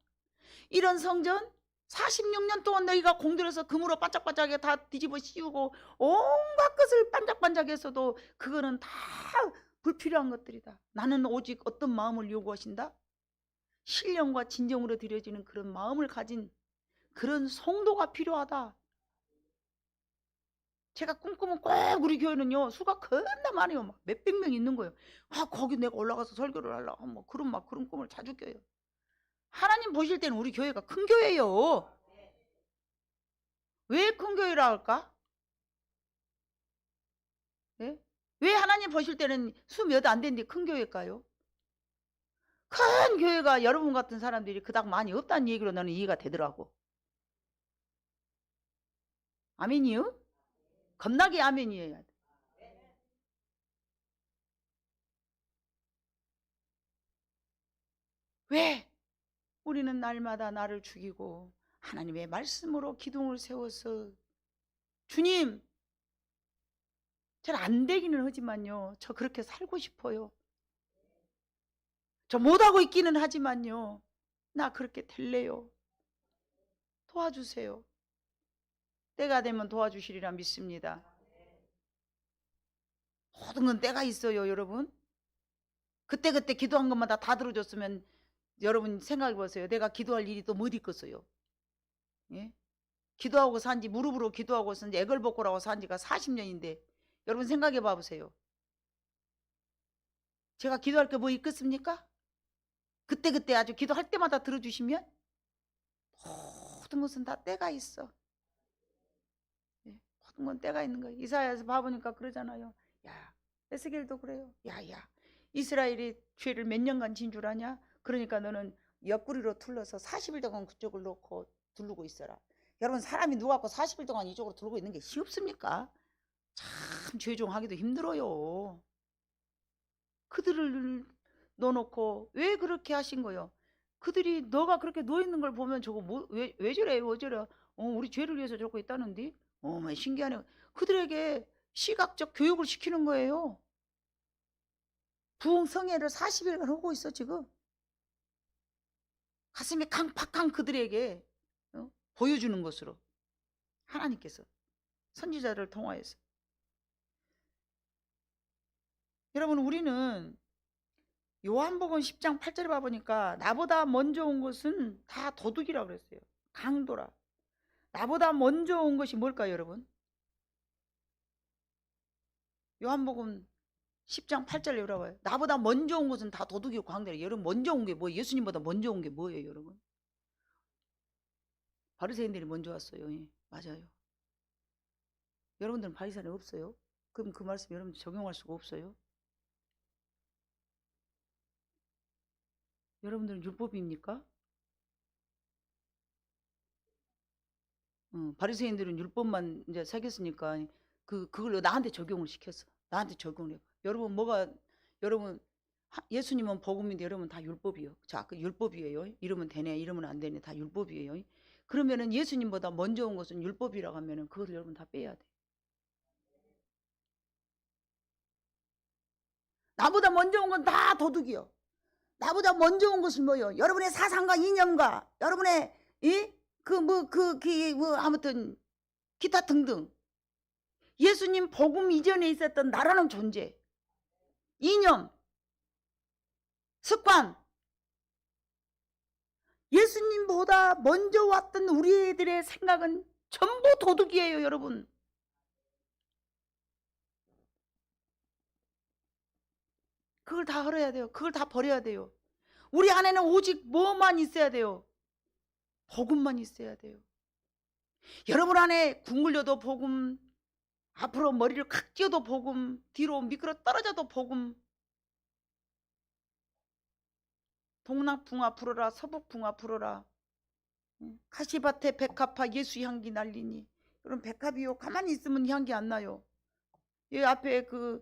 이런 성전 46년 동안 너희가 공들여서 금으로 반짝반짝하게 다 뒤집어 씌우고 온갖 것을 반짝반짝했어도 그거는 다 불필요한 것들이다. 나는 오직 어떤 마음을 요구하신다? 신령과 진정으로 드려지는 그런 마음을 가진 그런 성도가 필요하다. 제가 꿈꾸면 꼭 우리 교회는요 수가 겁나 많아요. 막 몇백 명 있는 거예요. 거기 내가 올라가서 설교를 하려고 뭐 그런 꿈을 자주 껴요. 하나님 보실 때는 우리 교회가 큰 교회예요. 왜 큰 교회라 할까? 네? 왜 하나님 보실 때는 수 몇 안 되는데 큰 교회일까요? 큰 교회가 여러분 같은 사람들이 그닥 많이 없다는 얘기로 나는 이해가 되더라고. 아멘이요? 겁나게 아멘이에요. 왜? 우리는 날마다 나를 죽이고 하나님의 말씀으로 기둥을 세워서 주님 잘 안 되기는 하지만요 저 그렇게 살고 싶어요. 저 못하고 있기는 하지만요 나 그렇게 될래요. 도와주세요. 때가 되면 도와주시리라 믿습니다. 모든 건 때가 있어요 여러분. 그때 기도한 것마다 다 들어줬으면 여러분 생각해 보세요. 내가 기도할 일이 또 어디 있겠어요. 예? 기도하고 산지 무릎으로 기도하고 산지 애걸복걸하고 산지가 40년인데 여러분 생각해 봐보세요. 제가 기도할 게 뭐 있겠습니까? 그때 아주 기도할 때마다 들어주시면 모든 것은 다 때가 있어. 예, 모든 건 때가 있는 거예요. 이사야에서 봐보니까 그러잖아요. 야 에스겔도 그래요. 야야 이스라엘이 죄를 몇 년간 진 줄 아냐? 그러니까 너는 옆구리로 둘러서 40일 동안 그쪽을 놓고 두르고 있어라. 여러분 사람이 누워갖고 40일 동안 이쪽으로 들고 있는 게 쉽습니까? 참 죄종하기도 힘들어요. 그들을 넣어놓고 왜 그렇게 하신 거요? 그들이 너가 그렇게 누워있는 걸 보면 저거 왜 저래 왜 저래 우리 죄를 위해서 저러고 있다는데 신기하네. 그들에게 시각적 교육을 시키는 거예요. 부흥성회를 40일간 하고 있어 지금. 가슴이 강팍한 그들에게 보여주는 것으로 하나님께서 선지자를 통하여서. 여러분 우리는 요한복음 10장 8절에 봐보니까 나보다 먼저 온 것은 다 도둑이라고 그랬어요. 강도라. 나보다 먼저 온 것이 뭘까요 여러분? 요한복음 10장 8절에 여러분, 나보다 먼저 온 것은 다 도둑이고 강도라. 여러분 먼저 온 게 뭐예요? 예수님보다 먼저 온 게 뭐예요 여러분? 바리새인들이 먼저 왔어요. 예, 맞아요. 여러분들은 바리새인이 없어요? 그럼 그 말씀 여러분 적용할 수가 없어요? 여러분들은 율법입니까? 바리새인들은 율법만 이제 새겼으니까 그걸 나한테 적용을 시켰어. 나한테 적용을 해. 여러분 예수님은 복음인데 여러분 다 율법이요. 자, 그 율법이에요. 이러면 되네, 이러면 안 되네, 다 율법이에요. 그러면은 예수님보다 먼저 온 것은 율법이라고 하면은 그걸 여러분 다 빼야 돼. 나보다 먼저 온 건 다 도둑이요. 나보다 먼저 온 것은 뭐요? 여러분의 사상과 이념과 여러분의 아무튼 기타 등등 예수님 복음 이전에 있었던 나라는 존재, 이념, 습관, 예수님보다 먼저 왔던 우리들의 생각은 전부 도둑이에요 여러분. 그걸 다 헐어야 돼요. 그걸 다 버려야 돼요. 우리 안에는 오직 뭐만 있어야 돼요? 복음만 있어야 돼요. 여러분 안에 궁굴려도 복음, 앞으로 머리를 칵 쥐어도 복음, 뒤로 미끄러 떨어져도 복음. 동남풍아 불어라, 서북풍아 불어라. 가시밭에 백합화 예수 향기 날리니. 그럼 백합이요, 가만히 있으면 향기 안 나요. 이 앞에 그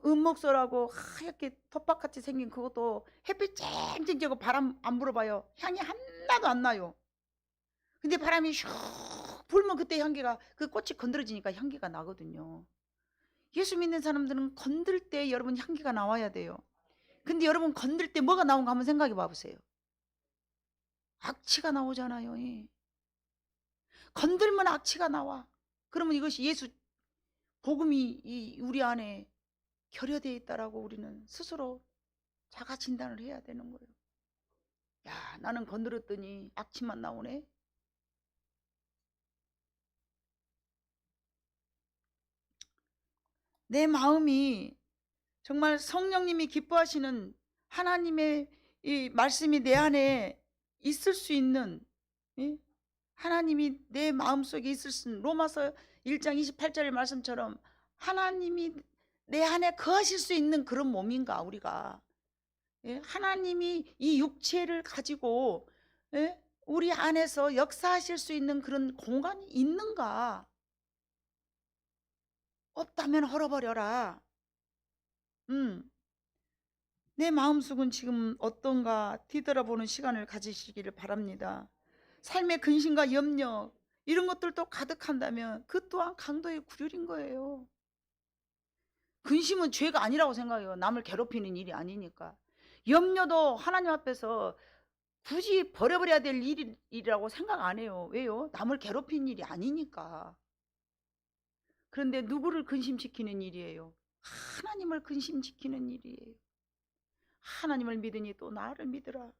은목소라고 하얗게 톱밥같이 생긴 그것도 햇빛 쨍쨍 쬐고 바람 안 불어봐요. 향이 하나도 안 나요. 근데 바람이 슉 불면 그때 향기가, 그 꽃이 건드려지니까 향기가 나거든요. 예수 믿는 사람들은 건들 때 여러분 향기가 나와야 돼요. 근데 여러분 건들 때 뭐가 나온가 한번 생각해 봐보세요. 악취가 나오잖아요. 건들면 악취가 나와. 그러면 이것이 예수 복음이 우리 안에 결여되어 있다라고 우리는 스스로 자가 진단을 해야 되는 거예요. 야, 나는 건드렸더니 악취만 나오네. 내 마음이 정말 성령님이 기뻐하시는 하나님의 이 말씀이 내 안에 있을 수 있는, 하나님이 내 마음속에 있을 수 있는, 로마서 1장 28절의 말씀처럼 하나님이 내 안에 거하실 수 있는 그런 몸인가 우리가. 하나님이 이 육체를 가지고 우리 안에서 역사하실 수 있는 그런 공간이 있는가. 없다면 헐어버려라. 내 마음속은 지금 어떤가 뒤돌아보는 시간을 가지시기를 바랍니다. 삶의 근심과 염려 이런 것들도 가득한다면 그 또한 강도의 구렬인 거예요. 근심은 죄가 아니라고 생각해요. 남을 괴롭히는 일이 아니니까. 염려도 하나님 앞에서 굳이 버려버려야 될 일이라고 생각 안 해요. 왜요? 남을 괴롭히는 일이 아니니까. 그런데 누구를 근심시키는 일이에요? 하나님을 근심시키는 일이에요. 하나님을 믿으니 또 나를 믿으라.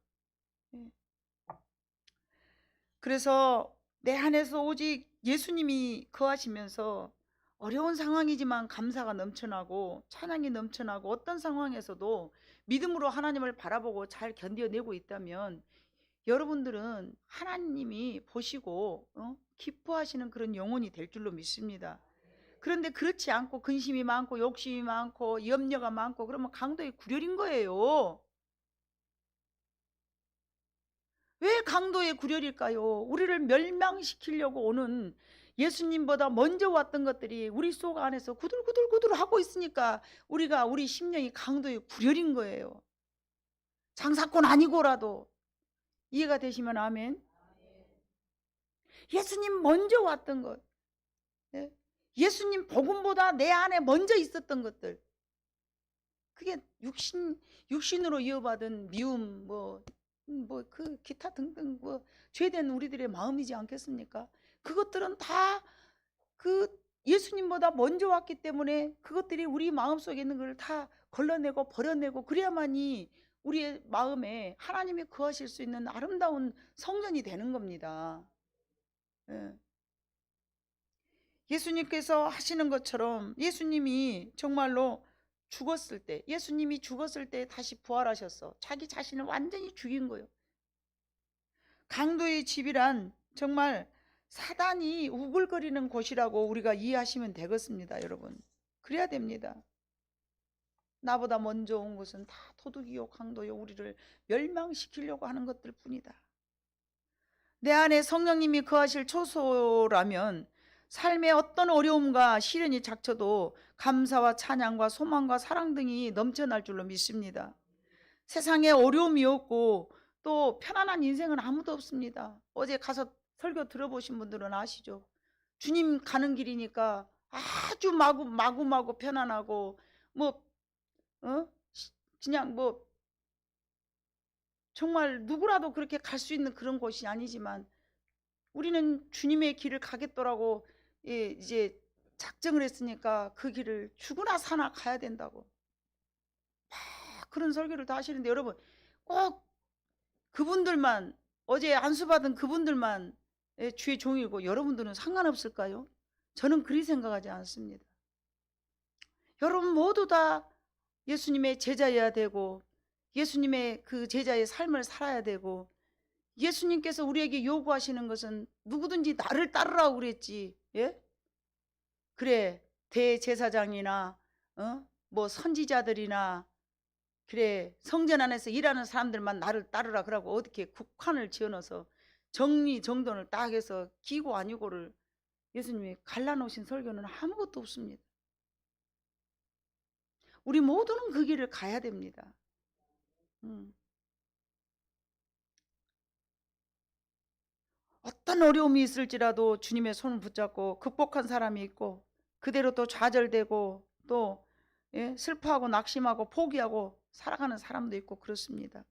그래서 내 안에서 오직 예수님이 거하시면서 어려운 상황이지만 감사가 넘쳐나고 찬양이 넘쳐나고 어떤 상황에서도 믿음으로 하나님을 바라보고 잘 견뎌내고 있다면 여러분들은 하나님이 보시고 기뻐하시는 그런 영혼이 될 줄로 믿습니다. 그런데 그렇지 않고 근심이 많고 욕심이 많고 염려가 많고 그러면 강도의 구렬인 거예요. 왜 강도의 구렬일까요? 우리를 멸망시키려고 오는 예수님보다 먼저 왔던 것들이 우리 속 안에서 구들구들구들 하고 있으니까 우리 심령이 강도의 구렬인 거예요. 장사꾼 아니고라도. 이해가 되시면 아멘. 예수님 먼저 왔던 것, 예수님 복음보다 내 안에 먼저 있었던 것들, 그게 육신으로 이어받은 미움, 그 기타 등등 죄된 우리들의 마음이지 않겠습니까? 그것들은 다 그 예수님보다 먼저 왔기 때문에 그것들이 우리 마음속에 있는 걸 다 걸러내고 버려내고, 그래야만이 우리의 마음에 하나님이 거하실 수 있는 아름다운 성전이 되는 겁니다. 예수님께서 하시는 것처럼 예수님이 정말로 예수님이 죽었을 때 다시 부활하셨어. 자기 자신을 완전히 죽인 거예요. 강도의 집이란 정말 사단이 우글거리는 곳이라고 우리가 이해하시면 되겠습니다, 여러분. 그래야 됩니다. 나보다 먼저 온 것은 다 도둑이요 강도요, 우리를 멸망시키려고 하는 것들 뿐이다. 내 안에 성령님이 거하실 초소라면 삶의 어떤 어려움과 시련이 닥쳐도 감사와 찬양과 소망과 사랑 등이 넘쳐날 줄로 믿습니다. 세상에 어려움이 없고 또 편안한 인생은 아무도 없습니다. 어제 가서 설교 들어보신 분들은 아시죠? 주님 가는 길이니까 아주 마구마구 편안하고 그냥 정말 누구라도 그렇게 갈 수 있는 그런 곳이 아니지만, 우리는 주님의 길을 가겠더라고 이제 작정을 했으니까 그 길을 죽으나 사나 가야 된다고 그런 설교를 다 하시는데, 여러분 꼭 그분들만, 어제 안수받은 그분들만 주의 종이고 여러분들은 상관없을까요? 저는 그리 생각하지 않습니다. 여러분 모두 다 예수님의 제자여야 되고 예수님의 그 제자의 삶을 살아야 되고, 예수님께서 우리에게 요구하시는 것은 누구든지 나를 따르라고 그랬지. 그래, 대제사장이나 선지자들이나 그래 성전 안에서 일하는 사람들만 나를 따르라 그러고 어떻게 국한을 지어넣어서 정리정돈을 딱 해서 기고 아니고를 예수님이 갈라놓으신 설교는 아무것도 없습니다. 우리 모두는 그 길을 가야 됩니다. 어떤 어려움이 있을지라도 주님의 손을 붙잡고 극복한 사람이 있고, 그대로 또 좌절되고 또 슬퍼하고 낙심하고 포기하고 살아가는 사람도 있고 그렇습니다.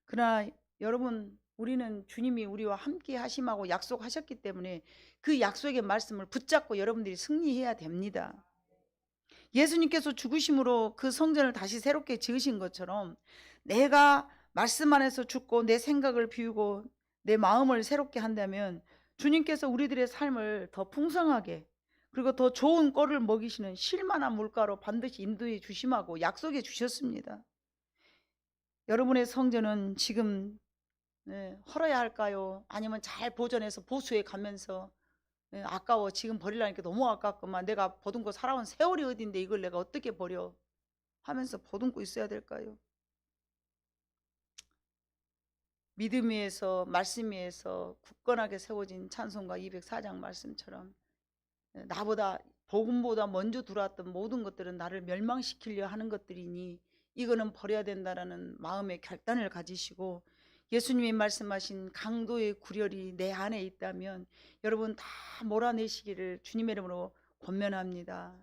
그러나 여러분, 우리는 주님이 우리와 함께 하심하고 약속하셨기 때문에 그 약속의 말씀을 붙잡고 여러분들이 승리해야 됩니다. 예수님께서 죽으심으로 그 성전을 다시 새롭게 지으신 것처럼 내가 말씀 안에서 죽고 내 생각을 비우고 내 마음을 새롭게 한다면 주님께서 우리들의 삶을 더 풍성하게, 그리고 더 좋은 꼴을 먹이시는 쉴만한 물가로 반드시 인도해 주심하고 약속해 주셨습니다. 여러분의 성전은 지금 헐어야 할까요? 아니면 잘 보존해서 보수해 가면서 아까워, 지금 버리려니까 너무 아깝구만, 내가 보듬고 살아온 세월이 어딘데 이걸 내가 어떻게 버려 하면서 보듬고 있어야 될까요? 믿음 위에서 말씀 위에서 굳건하게 세워진 찬송가 204장 말씀처럼 나보다 복음보다 먼저 들어왔던 모든 것들은 나를 멸망시키려 하는 것들이니 이거는 버려야 된다라는 마음의 결단을 가지시고, 예수님이 말씀하신 강도의 구렬이 내 안에 있다면 여러분 다 몰아내시기를 주님의 이름으로 권면합니다.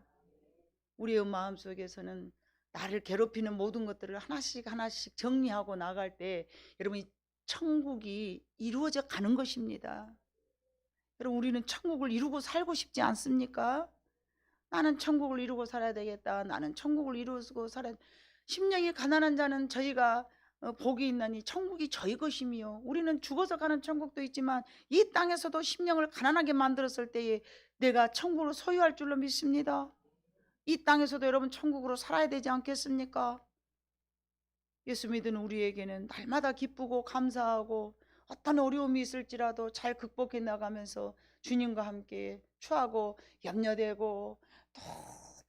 우리의 마음속에서는 나를 괴롭히는 모든 것들을 하나씩 하나씩 정리하고 나갈 때 여러분 천국이 이루어져 가는 것입니다. 여러분, 우리는 천국을 이루고 살고 싶지 않습니까? 나는 천국을 이루고 살아야 되겠다. 나는 천국을 이루고 살아야, 심령이 가난한 자는 저희가 복이 있나니 천국이 저희 것이며, 우리는 죽어서 가는 천국도 있지만 이 땅에서도 심령을 가난하게 만들었을 때에 내가 천국을 소유할 줄로 믿습니다. 이 땅에서도 여러분 천국으로 살아야 되지 않겠습니까? 예수 믿는 우리에게는 날마다 기쁘고 감사하고 어떤 어려움이 있을지라도 잘 극복해 나가면서 주님과 함께 추하고 염려되고 또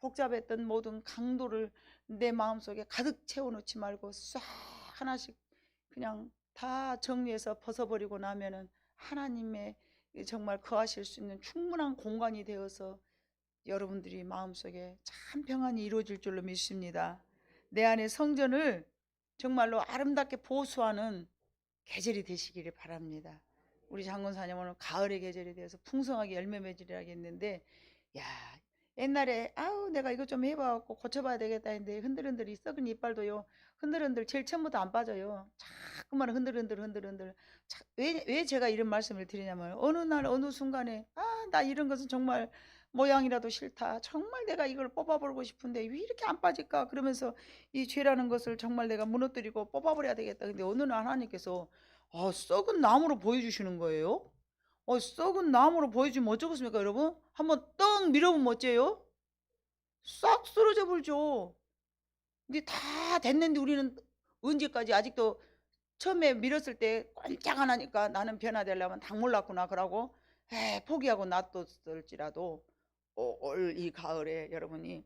복잡했던 모든 강도를 내 마음속에 가득 채워놓지 말고 싹 하나씩 그냥 다 정리해서 벗어버리고 나면은 하나님의 정말 거하실 수 있는 충분한 공간이 되어서 여러분들이 마음속에 참 평안이 이루어질 줄로 믿습니다. 내 안에 성전을 정말로 아름답게 보수하는 계절이 되시기를 바랍니다. 우리 장군사님 오늘 가을의 계절이 되어서 풍성하게 열매 맺으리라 했는데, 야, 옛날에 아우 내가 이거 좀 해봐갖고 고쳐봐야 되겠다 했는데 흔들흔들 이 썩은 이빨도요 흔들흔들 제일 처음부터 안 빠져요. 자꾸만 흔들흔들. 왜 제가 이런 말씀을 드리냐면 어느 날 어느 순간에 나 이런 것은 정말 모양이라도 싫다. 정말 내가 이걸 뽑아버리고 싶은데 왜 이렇게 안 빠질까? 그러면서 이 죄라는 것을 정말 내가 무너뜨리고 뽑아버려야 되겠다. 근데 어느 날 하나님께서 썩은 나무로 보여주시는 거예요. 썩은 나무로 보여주면 어쩌겠습니까, 여러분? 한번 떡 밀어보면 어째요? 싹 쓰러져 불죠. 근데 다 됐는데 우리는 언제까지 아직도 처음에 밀었을 때 꼼짝 안 하니까 나는 변화되려면 닭 몰랐구나 그러고 포기하고 놔뒀을지라도 올 이 가을에 여러분이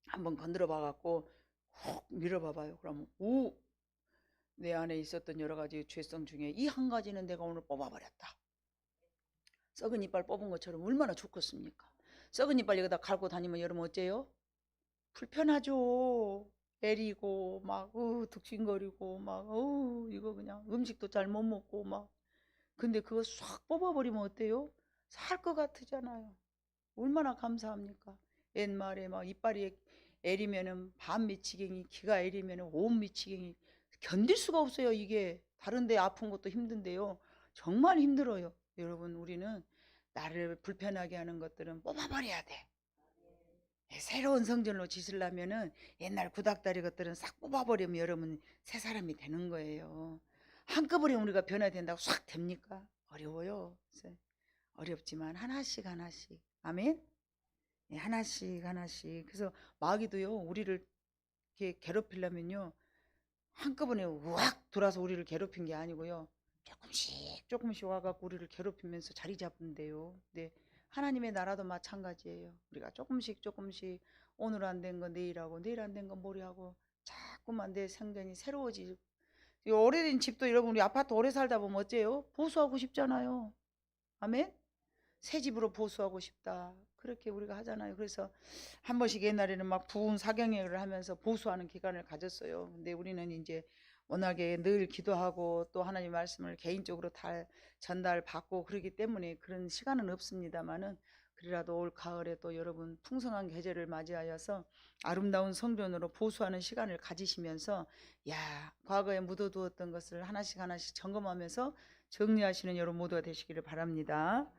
한번 건드려 봐갖고 훅 밀어봐 봐요. 그러면 내 안에 있었던 여러 가지 죄성 중에 이 한 가지는 내가 오늘 뽑아버렸다. 썩은 이빨 뽑은 것처럼 얼마나 좋겠습니까? 썩은 이빨 여기다 갈고 다니면 여러분 어째요? 불편하죠. 애리고 막 득신거리고 막 이거 그냥 음식도 잘 못 먹고 막. 근데 그거 싹 뽑아버리면 어때요? 살 것 같으잖아요. 얼마나 감사합니까? 옛말에 막 이빨이 애리면은 반 미치갱이, 기가 애리면은 온 미치갱이. 견딜 수가 없어요. 이게 다른 데 아픈 것도 힘든데요. 정말 힘들어요. 여러분, 우리는 나를 불편하게 하는 것들은 뽑아버려야 돼. 새로운 성전으로 지으려면은 옛날 구닥다리 것들은 싹 뽑아버리면 여러분 새 사람이 되는 거예요. 한꺼번에 우리가 변화된다고 싹 됩니까? 어려워요. 어렵지만 하나씩 하나씩. 아멘. 네, 하나씩 하나씩. 그래서 마귀도요 우리를 이렇게 괴롭히려면요 한꺼번에 우악 돌아서 우리를 괴롭힌 게 아니고요 조금씩 와갖고 우리를 괴롭히면서 자리 잡는데요. 근데 하나님의 나라도 마찬가지예요. 우리가 조금씩 오늘 안 된 거 내일하고 내일 안 된 거 모레하고 자꾸만 내 생전이 새로워지고. 이 오래된 집도 여러분 우리 아파트 오래 살다 보면 어째요? 보수하고 싶잖아요. 아멘. 새 집으로 보수하고 싶다. 그렇게 우리가 하잖아요. 그래서 한 번씩 옛날에는 막 부흥 사경회를 하면서 보수하는 기간을 가졌어요. 근데 우리는 이제 워낙에 늘 기도하고 또 하나님 말씀을 개인적으로 다 전달받고 그러기 때문에 그런 시간은 없습니다만은 그래라도 올 가을에 또 여러분 풍성한 계절을 맞이하여서 아름다운 성전으로 보수하는 시간을 가지시면서 과거에 묻어두었던 것을 하나씩 점검하면서 정리하시는 여러분 모두가 되시기를 바랍니다.